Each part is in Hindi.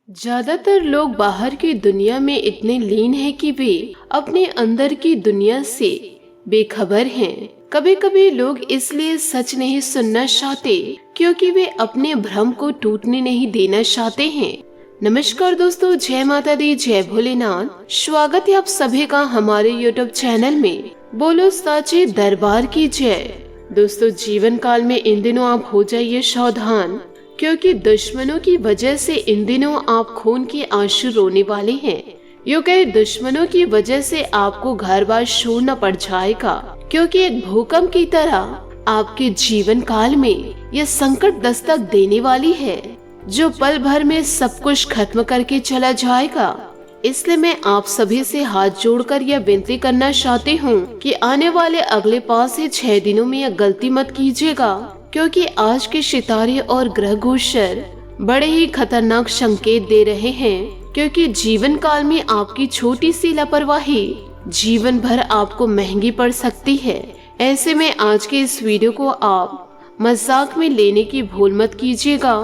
ज्यादातर लोग बाहर की दुनिया में इतने लीन हैं कि वे अपने अंदर की दुनिया से बेखबर हैं। कभी कभी लोग इसलिए सच नहीं सुनना चाहते क्योंकि वे अपने भ्रम को टूटने नहीं देना चाहते हैं। नमस्कार दोस्तों, जय माता दी, जय भोलेनाथ। स्वागत है आप सभी का हमारे YouTube चैनल में। बोलो साचे दरबार की जय। दोस्तों, जीवन काल में इन दिनों आप हो जाइए सावधान, क्योंकि दुश्मनों की वजह से इन दिनों आप खून के आंसू रोने वाले हैं। यूं कहे, दुश्मनों की वजह से आपको घर बार छोड़ना पड़ जाएगा, क्योंकि एक भूकंप की तरह आपके जीवन काल में यह संकट दस्तक देने वाली है, जो पल भर में सब कुछ खत्म करके चला जाएगा। इसलिए मैं आप सभी से हाथ जोड़कर यह विनती करना चाहती हूँ कि आने वाले अगले 5 से 6 दिनों में यह गलती मत कीजिएगा, क्योंकि आज के सितारे और ग्रह गोचर बड़े ही खतरनाक संकेत दे रहे हैं। क्योंकि जीवन काल में आपकी छोटी सी लापरवाही जीवन भर आपको महंगी पड़ सकती है। ऐसे में आज के इस वीडियो को आप मजाक में लेने की भूल मत कीजिएगा,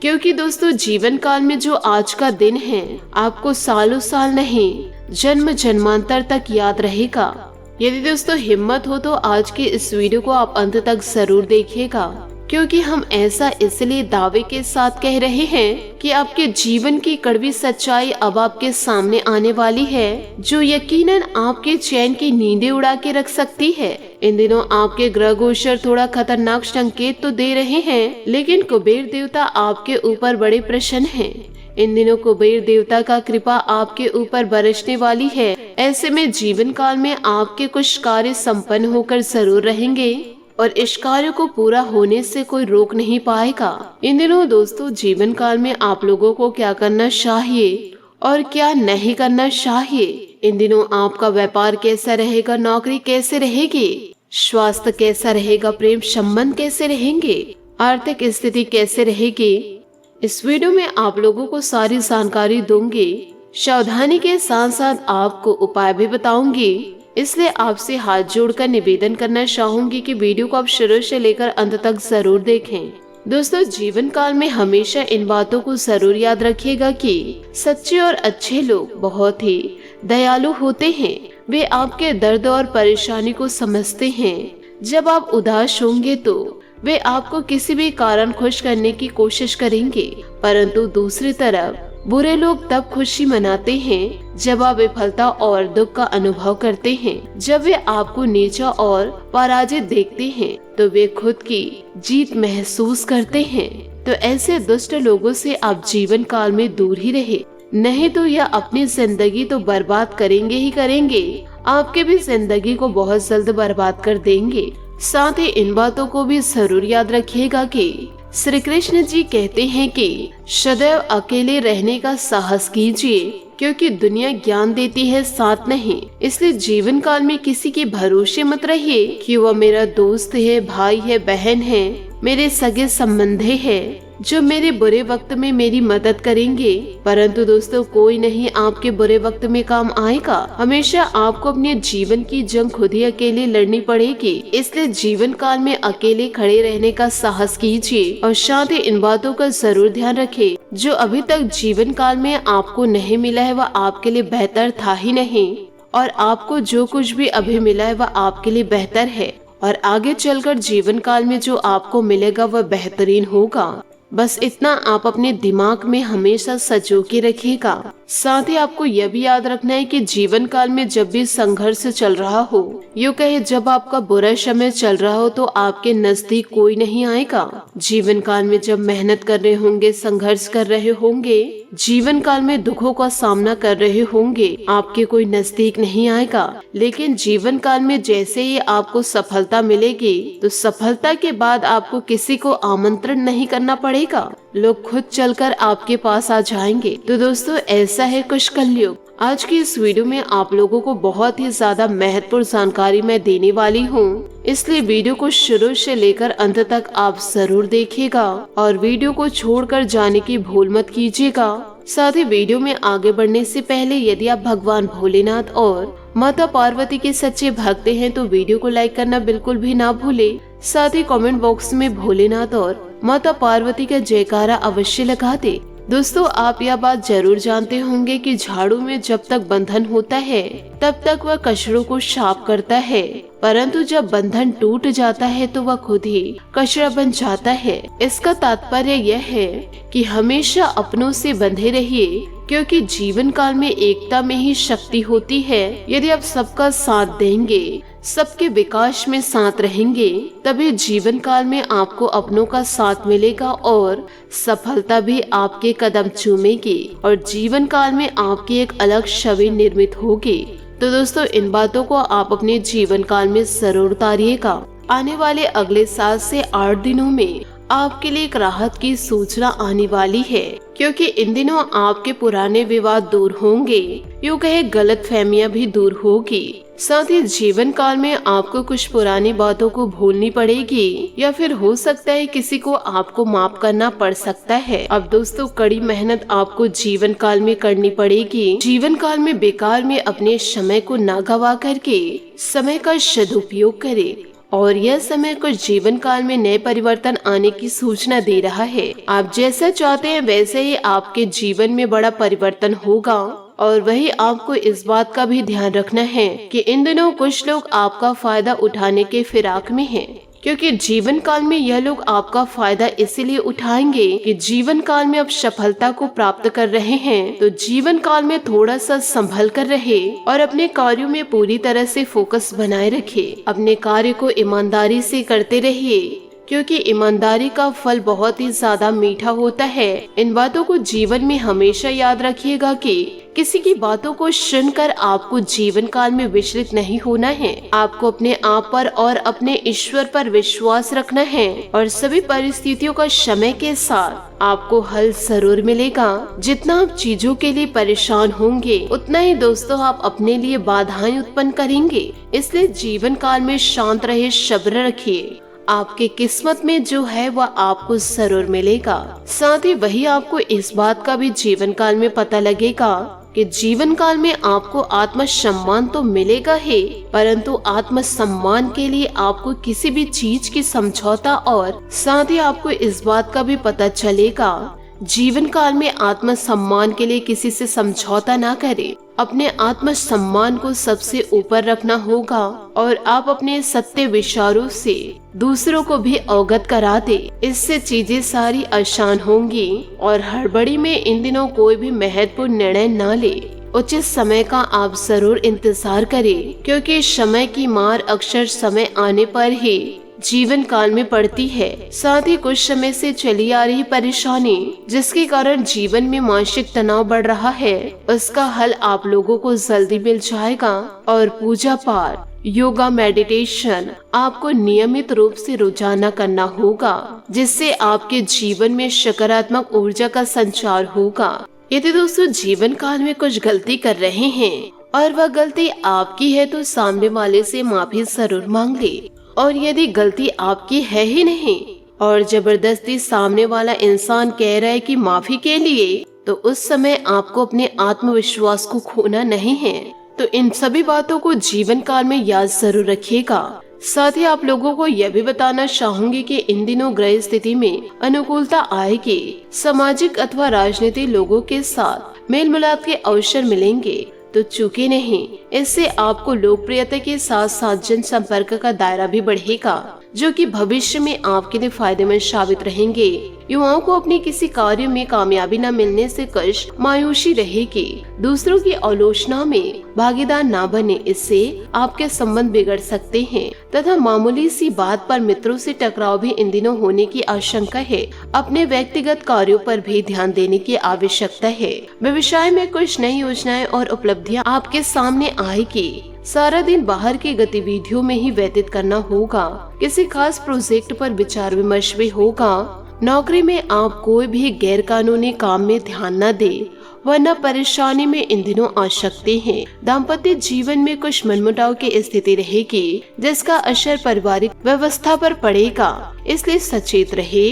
क्योंकि दोस्तों, जीवन काल में जो आज का दिन है आपको सालों साल नहीं, जन्म जन्मांतर तक याद रहेगा। यदि दोस्तों हिम्मत हो तो आज के इस वीडियो को आप अंत तक जरूर देखिएगा, क्योंकि हम ऐसा इसलिए दावे के साथ कह रहे हैं कि आपके जीवन की कड़वी सच्चाई अब आपके सामने आने वाली है, जो यकीनन आपके चैन की नींदें उड़ा के रख सकती है। इन दिनों आपके ग्रह गोचर थोड़ा खतरनाक संकेत तो दे रहे हैं, लेकिन कुबेर देवता आपके ऊपर बड़े प्रसन्न हैं। इन दिनों कुबेर देवता का कृपा आपके ऊपर बरसने वाली है। ऐसे में जीवन काल में आपके कुछ कार्य संपन्न होकर जरूर रहेंगे और इस कार्य को पूरा होने से कोई रोक नहीं पाएगा। इन दिनों दोस्तों, जीवन काल में आप लोगों को क्या करना चाहिए और क्या नहीं करना चाहिए। इन दिनों आपका व्यापार कैसा रहेगा, नौकरी कैसे रहेगी, स्वास्थ्य कैसा रहेगा, प्रेम संबंध कैसे रहेंगे, आर्थिक स्थिति कैसे रहेगी, इस वीडियो में आप लोगों को सारी जानकारी दूंगी। सावधानी के साथ साथ आपको उपाय भी बताऊंगी। इसलिए आपसे हाथ जोड़कर निवेदन करना चाहूंगी कि वीडियो को आप शुरू से लेकर अंत तक जरूर देखें। दोस्तों, जीवन काल में हमेशा इन बातों को जरूर याद रखिएगा कि सच्चे और अच्छे लोग बहुत ही दयालु होते हैं। वे आपके दर्द और परेशानी को समझते हैं। जब आप उदास होंगे तो वे आपको किसी भी कारण खुश करने की कोशिश करेंगे, परंतु दूसरी तरफ बुरे लोग तब खुशी मनाते हैं जब आप विफलता और दुख का अनुभव करते हैं। जब वे आपको नीचा और पराजित देखते हैं तो वे खुद की जीत महसूस करते हैं। तो ऐसे दुष्ट लोगों से आप जीवन काल में दूर ही रहे, नहीं तो यह अपनी जिंदगी तो बर्बाद करेंगे ही करेंगे, आपके भी जिंदगी को बहुत जल्द बर्बाद कर देंगे। साथ ही इन बातों को भी जरूर याद रखिएगा कि श्री कृष्ण जी कहते हैं कि सदैव अकेले रहने का साहस कीजिए, क्योंकि दुनिया ज्ञान देती है, साथ नहीं। इसलिए जीवन काल में किसी के भरोसे मत रहिए कि वह मेरा दोस्त है, भाई है, बहन है, मेरे सगे संबंधी है, जो मेरे बुरे वक्त में मेरी मदद करेंगे। परंतु दोस्तों, कोई नहीं आपके बुरे वक्त में काम आएगा। हमेशा आपको अपने जीवन की जंग खुद ही अकेले लड़नी पड़ेगी। इसलिए जीवन काल में अकेले खड़े रहने का साहस कीजिए और साथ ही इन बातों का जरूर ध्यान रखें, जो अभी तक जीवन काल में आपको नहीं मिला है वह आपके लिए बेहतर था ही नहीं, और आपको जो कुछ भी अभी मिला है वह आपके लिए बेहतर है, और आगे चलकर जीवन काल में जो आपको मिलेगा वह बेहतरीन होगा। बस इतना आप अपने दिमाग में हमेशा सजो के रखिएगा। साथ ही आपको यह भी याद रखना है कि जीवन काल में जब भी संघर्ष चल रहा हो, यूं कहे जब आपका बुरा समय चल रहा हो, तो आपके नजदीक कोई नहीं आएगा। जीवन काल में जब मेहनत कर रहे होंगे, संघर्ष कर रहे होंगे, जीवन काल में दुखों का सामना कर रहे होंगे, आपके कोई नजदीक नहीं आएगा। लेकिन जीवन काल में जैसे ही आपको सफलता मिलेगी, तो सफलता के बाद आपको किसी को आमंत्रण नहीं करना पड़ेगा, लोग खुद चलकर आपके पास आ जाएंगे। तो दोस्तों, ऐसा है कुछ कलयुग। आज की इस वीडियो में आप लोगों को बहुत ही ज्यादा महत्वपूर्ण जानकारी मैं देने वाली हूँ, इसलिए वीडियो को शुरू से लेकर अंत तक आप जरूर देखिएगा और वीडियो को छोड़कर जाने की भूल मत कीजिएगा। साथ ही वीडियो में आगे बढ़ने से पहले यदि आप भगवान भोलेनाथ और माता पार्वती के सच्चे भक्त हैं तो वीडियो को लाइक करना बिल्कुल भी ना भूले। साथ ही कमेंट बॉक्स में भोलेनाथ और माता पार्वती का जयकारा अवश्य लगा दे। दोस्तों, आप यह बात जरूर जानते होंगे कि झाड़ू में जब तक बंधन होता है तब तक वह कचरों को साफ करता है, परंतु जब बंधन टूट जाता है तो वह खुद ही कचरा बन जाता है। इसका तात्पर्य यह है कि हमेशा अपनों से बंधे रहिए, क्योंकि जीवन काल में एकता में ही शक्ति होती है। यदि आप सबका साथ देंगे, सबके विकास में साथ रहेंगे, तभी जीवन काल में आपको अपनों का साथ मिलेगा और सफलता भी आपके कदम चूमेगी और जीवन काल में आपकी एक अलग छवि निर्मित होगी। तो दोस्तों, इन बातों को आप अपने जीवन काल में जरूर उतारिएगा। आने वाले अगले 7 से 8 दिनों में आपके लिए एक राहत की सूचना आने वाली है, क्योंकि इन दिनों आपके पुराने विवाद दूर होंगे, यूँ कहे गलतफहमियां भी दूर होगी। साथ ही जीवन काल में आपको कुछ पुरानी बातों को भूलनी पड़ेगी, या फिर हो सकता है किसी को आपको माफ करना पड़ सकता है। अब दोस्तों, कड़ी मेहनत आपको जीवन काल में करनी पड़ेगी। जीवन काल में बेकार में अपने समय को ना गवा करके समय का सदुपयोग करें, और यह समय कुछ जीवन काल में नए परिवर्तन आने की सूचना दे रहा है। आप जैसा चाहते हैं वैसे ही आपके जीवन में बड़ा परिवर्तन होगा, और वही आपको इस बात का भी ध्यान रखना है कि इन दिनों कुछ लोग आपका फायदा उठाने के फिराक में हैं, क्योंकि जीवन काल में यह लोग आपका फायदा इसीलिए उठाएंगे कि जीवन काल में आप सफलता को प्राप्त कर रहे हैं, तो जीवन काल में थोड़ा सा संभल कर रहे और अपने कार्यों में पूरी तरह से फोकस बनाए रखे। अपने कार्य को ईमानदारी से करते रहिए, क्योंकि ईमानदारी का फल बहुत ही ज्यादा मीठा होता है। इन बातों को जीवन में हमेशा याद रखिएगा कि किसी की बातों को सुनकर आपको जीवन काल में विचलित नहीं होना है। आपको अपने आप पर और अपने ईश्वर पर विश्वास रखना है, और सभी परिस्थितियों का समय के साथ आपको हल जरूर मिलेगा। जितना आप चीजों के लिए परेशान होंगे, उतना ही दोस्तों आप अपने लिए बाधाएं उत्पन्न करेंगे। इसलिए जीवन काल में शांत रहे, सब्र रखिए। आपके किस्मत में जो है वह आपको जरूर मिलेगा। साथ ही वही आपको इस बात का भी जीवन काल में पता लगेगा कि जीवन काल में आपको आत्मसम्मान तो मिलेगा ही, परंतु आत्मसम्मान के लिए आपको किसी भी चीज की समझौता, और साथ ही आपको इस बात का भी पता चलेगा जीवन काल में आत्मसम्मान के लिए किसी से समझौता ना करें। अपने आत्मसम्मान को सबसे ऊपर रखना होगा, और आप अपने सत्य विचारों से दूसरों को भी अवगत करा दे। इससे चीजें सारी आसान होंगी, और हड़बड़ी में इन दिनों कोई भी महत्वपूर्ण निर्णय ना ले। उचित समय का आप जरूर इंतजार करें, क्योंकि समय की मार अक्सर समय आने पर ही जीवन काल में पड़ती है। साथ ही कुछ समय से चली आ रही परेशानी, जिसके कारण जीवन में मानसिक तनाव बढ़ रहा है, उसका हल आप लोगों को जल्दी मिल जाएगा। और पूजा पाठ, योगा, मेडिटेशन आपको नियमित रूप से रोजाना करना होगा, जिससे आपके जीवन में सकारात्मक ऊर्जा का संचार होगा। यदि दोस्तों जीवन काल में कुछ गलती कर रहे हैं और वह गलती आपकी है, तो सामने वाले से माफी जरूर मांग ले। और यदि गलती आपकी है ही नहीं और जबरदस्ती सामने वाला इंसान कह रहा है कि माफी के लिए, तो उस समय आपको अपने आत्मविश्वास को खोना नहीं है। तो इन सभी बातों को जीवन काल में याद जरूर रखिएगा। साथ ही आप लोगों को यह भी बताना चाहूंगी कि इन दिनों ग्रह स्थिति में अनुकूलता आएगी। सामाजिक अथवा राजनीतिक लोगों के साथ मेल मिलाप के अवसर मिलेंगे, तो चूके नहीं। इससे आपको लोकप्रियता के साथ साथ जन संपर्क का दायरा भी बढ़ेगा, जो कि भविष्य में आपके लिए फायदेमंद साबित रहेंगे। युवाओं को अपने किसी कार्य में कामयाबी न मिलने से कष्ट, मायूसी रहेगी। दूसरों की आलोचना में भागीदार ना बने, इससे आपके संबंध बिगड़ सकते हैं तथा मामूली सी बात पर मित्रों से टकराव भी इन दिनों होने की आशंका है। अपने व्यक्तिगत कार्यों पर भी ध्यान देने की आवश्यकता है। व्यवसाय में कुछ नई योजनाएं और उपलब्धियां आपके सामने आएगी। सारा दिन बाहर की गतिविधियों में ही व्यतीत करना होगा। किसी खास प्रोजेक्ट पर विचार विमर्श भी होगा। नौकरी में आप कोई भी गैर कानूनी काम में ध्यान न दे, वरना परेशानी में इन दिनों आ सकते हैं। दाम्पत्य जीवन में कुछ मनमुटाव की स्थिति रहेगी, जिसका असर पारिवारिक व्यवस्था पर पड़ेगा, इसलिए सचेत रहे।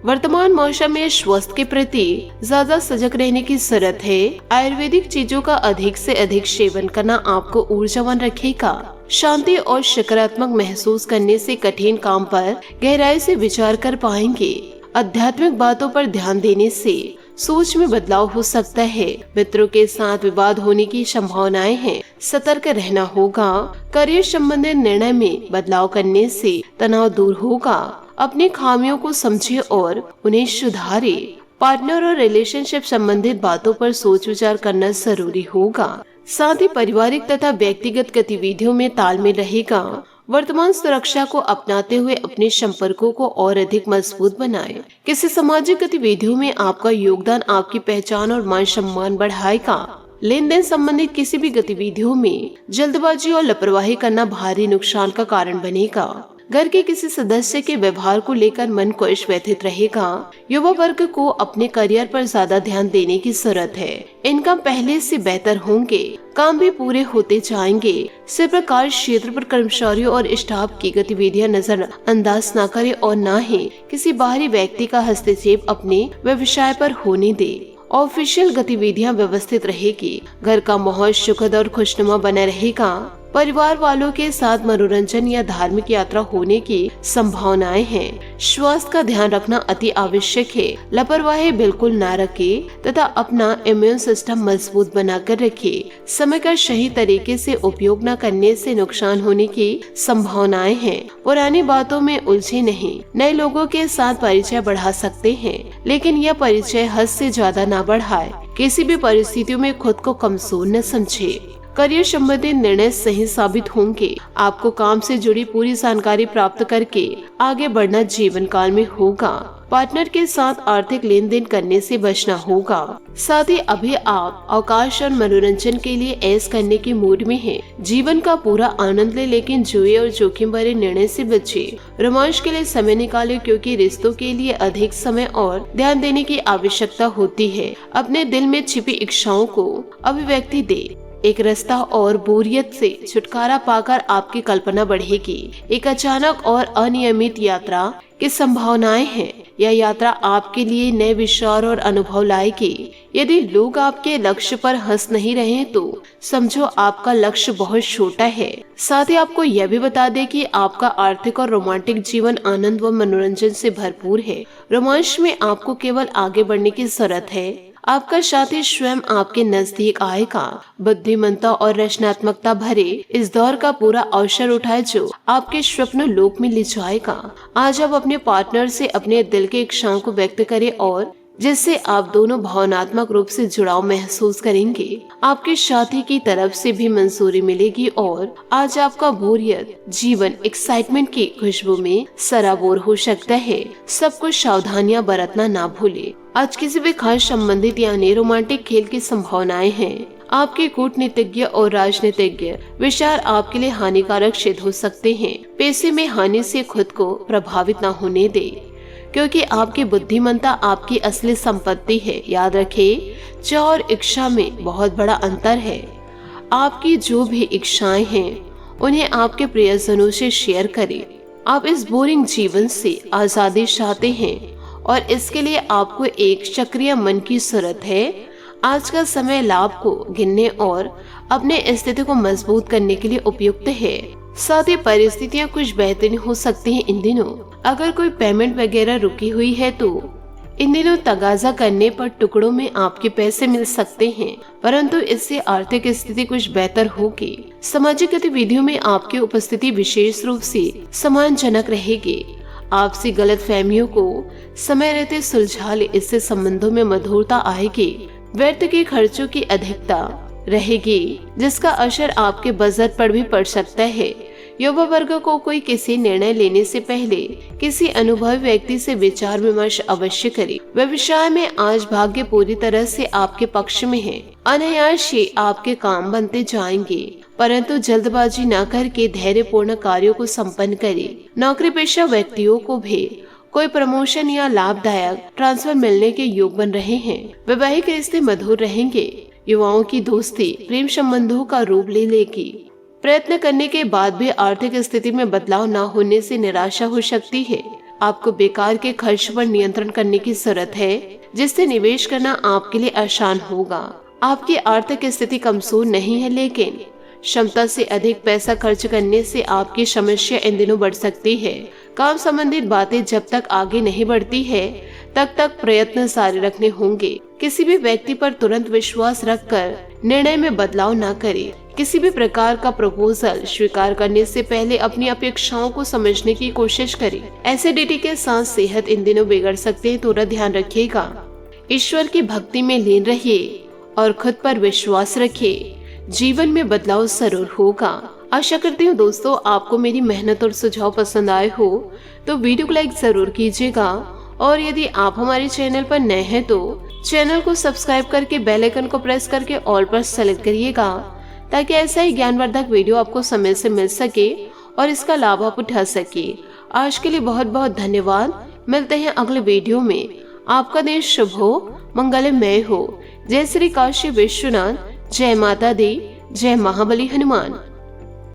वर्तमान मौसम में स्वास्थ्य के प्रति ज्यादा सजग रहने की जरूरत है। आयुर्वेदिक चीजों का अधिक से अधिक सेवन करना आपको ऊर्जावान रखेगा। शांति और सकारात्मक महसूस करने से कठिन काम पर गहराई से विचार कर पाएंगे। आध्यात्मिक बातों पर ध्यान देने से सोच में बदलाव हो सकता है। मित्रों के साथ विवाद होने की संभावनाएं हैं, सतर्क रहना होगा। करियर संबंधित निर्णय में बदलाव करने से तनाव दूर होगा। अपनी खामियों को समझे और उन्हें सुधारे। पार्टनर और रिलेशनशिप संबंधित बातों पर सोच विचार करना जरूरी होगा। साथ ही पारिवारिक तथा व्यक्तिगत गतिविधियों में तालमेल रहेगा। वर्तमान सुरक्षा को अपनाते हुए अपने संपर्कों को और अधिक मजबूत बनाएं। किसी सामाजिक गतिविधियों में आपका योगदान आपकी पहचान और मान सम्मान बढ़ाएगा। लेन देन संबंधित किसी भी गतिविधियों में जल्दबाजी और लापरवाही करना भारी नुकसान का कारण बनेगा। घर के किसी सदस्य के व्यवहार को लेकर मन कोश व्यथित रहेगा। युवा वर्ग को अपने करियर पर ज्यादा ध्यान देने की जरूरत है। इनकम पहले से बेहतर होंगे, काम भी पूरे होते जाएंगे। सिर्फ कार्य क्षेत्र पर कर्मचारियों और स्टाफ की गतिविधियां नजर अंदाज न करें और न ही किसी बाहरी व्यक्ति का हस्तक्षेप अपने व्यवसाय पर होने दे। ऑफिशियल गतिविधियां व्यवस्थित रहेगी। घर का माहौल सुखद और खुशनुमा बना रहेगा। परिवार वालों के साथ मनोरंजन या धार्मिक यात्रा होने की संभावनाएं हैं। स्वास्थ्य का ध्यान रखना अति आवश्यक है। लापरवाही बिल्कुल न रखें तथा अपना इम्यून सिस्टम मजबूत बनाकर रखें। समय का सही तरीके से उपयोग न करने से नुकसान होने की संभावनाएं हैं। पुरानी बातों में उलझे नहीं। नए लोगों के साथ परिचय बढ़ा सकते हैं, लेकिन यह परिचय हद से ज्यादा न बढ़ाए। किसी भी परिस्थितियों में खुद को कमजोर न समझे। करियर संबंधित निर्णय सही साबित होंगे। आपको काम से जुड़ी पूरी जानकारी प्राप्त करके आगे बढ़ना जीवन काल में होगा। पार्टनर के साथ आर्थिक लेन देन करने से बचना होगा। साथ ही अभी आप अवकाश और मनोरंजन के लिए ऐश करने के मूड में हैं। जीवन का पूरा आनंद ले, लेकिन जुए और जोखिम भरे निर्णय से बचे। रोमांच के लिए समय निकालें, क्योंकि रिश्तों के लिए अधिक समय और ध्यान देने की आवश्यकता होती है। अपने दिल में छिपी इच्छाओं को अभिव्यक्ति दे। एक रास्ता और बोरियत से छुटकारा पाकर आपकी कल्पना बढ़ेगी। एक अचानक और अनियमित यात्रा की संभावनाएं हैं। यह यात्रा आपके लिए नए विचार और अनुभव लाएगी। यदि लोग आपके लक्ष्य पर हंस नहीं रहे तो समझो आपका लक्ष्य बहुत छोटा है। साथ ही आपको यह भी बता दें कि आपका आर्थिक और रोमांटिक जीवन आनंद व मनोरंजन से भरपूर है। रोमांच में आपको केवल आगे बढ़ने की जरूरत है। आपका साथी स्वयं आपके नजदीक आएगा। बुद्धिमत्ता और रचनात्मकता भरे इस दौर का पूरा अवसर उठाए, जो आपके स्वप्न लोक में ले जाएगा। आज आप अपने पार्टनर से अपने दिल के इच्छाओं को व्यक्त करें और जिससे आप दोनों भावनात्मक रूप से जुड़ाव महसूस करेंगे। आपके साथी की तरफ से भी मंजूरी मिलेगी और आज आपका बोरियत जीवन एक्साइटमेंट की खुशबू में सराबोर हो सकता है। सब कुछ सावधानियां बरतना ना भूले। आज किसी भी खास संबंधित यानी रोमांटिक खेल की संभावनाएं हैं। आपके कूटनीतिज्ञ और राजनीतिज्ञ विचार आपके लिए हानिकारक सिद्ध हो सकते हैं। पैसे में हानि से खुद को प्रभावित न होने दे, क्योंकि आपकी बुद्धिमत्ता आपकी असली संपत्ति है। याद रखें, चाह और इच्छा में बहुत बड़ा अंतर है। आपकी जो भी इच्छाएं हैं उन्हें आपके प्रियजनों से शेयर करें। आप इस बोरिंग जीवन से आजादी चाहते हैं और इसके लिए आपको एक सक्रिय मन की जरूरत है। आज का समय लाभ को गिनने और अपने स्थिति को मजबूत करने के लिए उपयुक्त है। साथ ही परिस्थितियाँ कुछ बेहतरीन हो सकती हैं इन दिनों। अगर कोई पेमेंट वगैरह रुकी हुई है तो इन दिनों तगाजा करने पर टुकड़ों में आपके पैसे मिल सकते हैं, परंतु इससे आर्थिक स्थिति कुछ बेहतर होगी। सामाजिक गतिविधियों में आपकी उपस्थिति विशेष रूप से सम्मानजनक रहेगी। आपसी गलत फहमियों को समय रहते सुलझा ले, इससे संबंधों में मधुरता आएगी। व्यर्थ के खर्चों की अधिकता रहेगी, जिसका असर आपके बजट पर भी पड़ सकता है। युवा वर्ग को कोई किसी निर्णय लेने से पहले किसी अनुभवी व्यक्ति से विचार विमर्श अवश्य करें। व्यवसाय में आज भाग्य पूरी तरह से आपके पक्ष में है। अनायास ही आपके काम बनते जाएंगे, परंतु जल्दबाजी न करके धैर्यपूर्ण कार्यों को संपन्न करें। नौकरी पेशा व्यक्तियों को भी कोई प्रमोशन या लाभदायक ट्रांसफर मिलने के योग बन रहे हैं। वैवाहिक रिश्ते मधुर रहेंगे। युवाओं की दोस्ती प्रेम संबंधों का रूप ले लेगी। प्रयत्न करने के बाद भी आर्थिक स्थिति में बदलाव न होने से निराशा हो सकती है। आपको बेकार के खर्च पर नियंत्रण करने की जरूरत है, जिससे निवेश करना आपके लिए आसान होगा। आपकी आर्थिक स्थिति कमजोर नहीं है, लेकिन क्षमता से अधिक पैसा खर्च करने से आपकी समस्या इन दिनों बढ़ सकती है। काम संबंधित बातें जब तक आगे नहीं बढ़ती है तब तक प्रयत्न जारी रखने होंगे। किसी भी व्यक्ति पर तुरंत विश्वास रखकर निर्णय में बदलाव न करें। किसी भी प्रकार का प्रपोजल स्वीकार करने से पहले अपनी अपेक्षाओं को समझने की कोशिश करें। एसिडिटी के साथ सेहत इन दिनों बिगड़ सकते हैं, थोड़ा ध्यान रखिएगा। ईश्वर की भक्ति में लीन रहिए और खुद पर विश्वास रखिए। जीवन में बदलाव जरूर होगा। आशा करती हूँ दोस्तों आपको मेरी मेहनत और सुझाव पसंद आए हो तो वीडियो को लाइक जरूर कीजिएगा, और यदि आप हमारे चैनल पर नए हैं तो चैनल को सब्सक्राइब करके बेल आइकन को प्रेस करके ऑल पर सेलेक्ट करिएगा, ताकि ऐसा ही ज्ञानवर्धक वीडियो आपको समय से मिल सके और इसका लाभ आप उठा सके। आज के लिए बहुत बहुत धन्यवाद। मिलते हैं अगले वीडियो में। आपका दिन शुभ हो, मंगलमय हो। जय श्री काशी विश्वनाथ, जय माता दी, जय महाबली हनुमान।